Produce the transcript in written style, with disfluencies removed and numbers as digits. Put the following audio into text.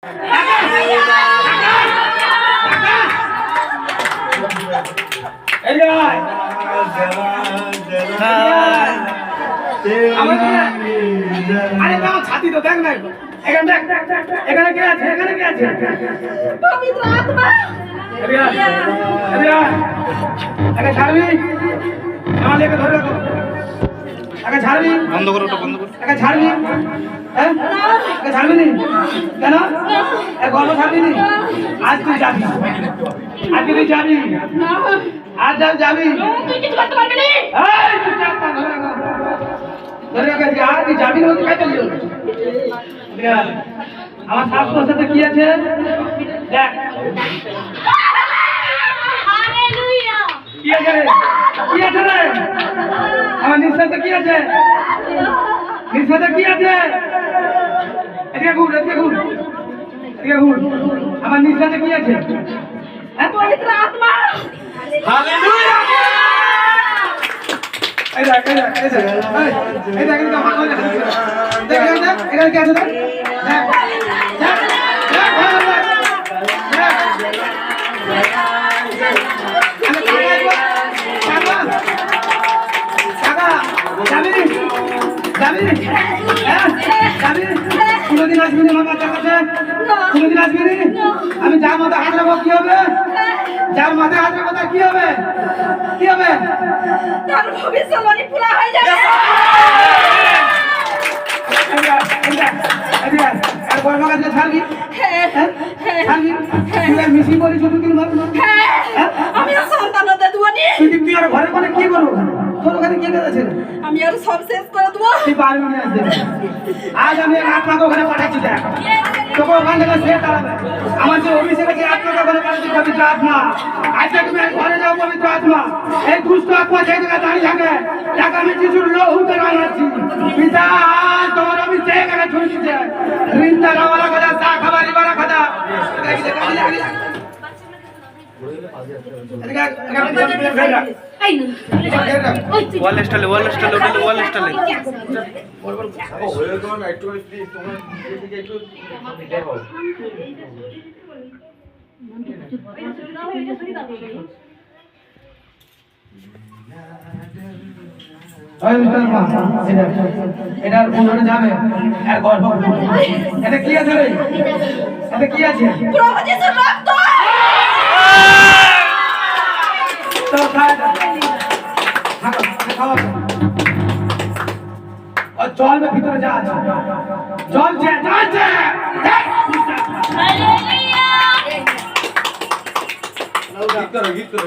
আরে বাবা ছাতি তো দেখ না এখানে দেখ এখানে কে আছে এখানে কে আছে পবিত্র আত্মা আগে ছাড়বি আমার লেগে ধরে রাখো আগে ছাড়বি বন্ধ করো ওটা বন্ধ করো আগে ছাড়বি হ্যাঁ আগে ছাড়বি নি কেন গল্প ছাড়বি নি আজ তুই যাবি আজকে তুই যাবি আজ যাবি তুই কিছু করতে পারবি না এই তুই চাপা ধরে রাখো ধরে রাখো আর তুই যাবি না তুই কাজ চলি আমার শাস্ত্রের সাথে কি আছে দেখ হালেলুয়া কি আছে রে কি আছে রে আমার নিঃশ্বাসে কি আছে নিঃশ্বাসে কি আছে এদিকে ঘুর আমার নিঃশ্বাসে কি আছে পবিত্র আত্মা হালেলুয়া এই দেখ এই দেখ আমার দেখ এখানে কি আছে দেখ কোনদিন আসবি না আমার বাচ্চার কাছে কোনদিন আসবি না আমি যার মাথায় হাত রাখবো কি হবে যার মাথায় হাত রাখবো তার কি হবে কি হবে তার ভবিষ্যৎবাণী পুরা হয়ে যাবে আর বড় কাছে ছাড়বি ছাড়বি তুই আর মিশি করি শুধু কিন ভাবি আমি আর সন্তান হতে দেবো নি তুই আর ঘরে মানে কি করবো তোর ওখানে কি কাজ আছে আমি আর সব শেষ করে দেবো তুই পারবি না আজ আমি আপনাকে ওখানে পাঠাচ্ছি দেখ তোকে ওখান থেকে সে দাঁড়াবে আমার যে অভিষেক আছে আপনাকে ওখানে পাঠাচ্ছি পবিত্র আত্মা আজকে তুমি ঘরে যাও পবিত্র আত্মা এই দুষ্ট আত্মা সেই জায়গায় দাঁড়িয়ে থাকে তাকে আমি যিশুর লহুতে রাঙাচ্ছি পিতা তোমার অভিষেক এখানে ছুঁয়ে দিচ্ছে রিন্দা খাওয়ারা কথা চা খাবার ইবারা কথা ওয়াল স্টাইলে ওটা ওয়াল স্টাইলে এটার কোনখানে যাবে আর গর্ব এটা কি আছে রে এটা কি আছে প্রভু যিশুর রক্ত তো और जल में भीतर जा जल जा हालेलुया गीत करो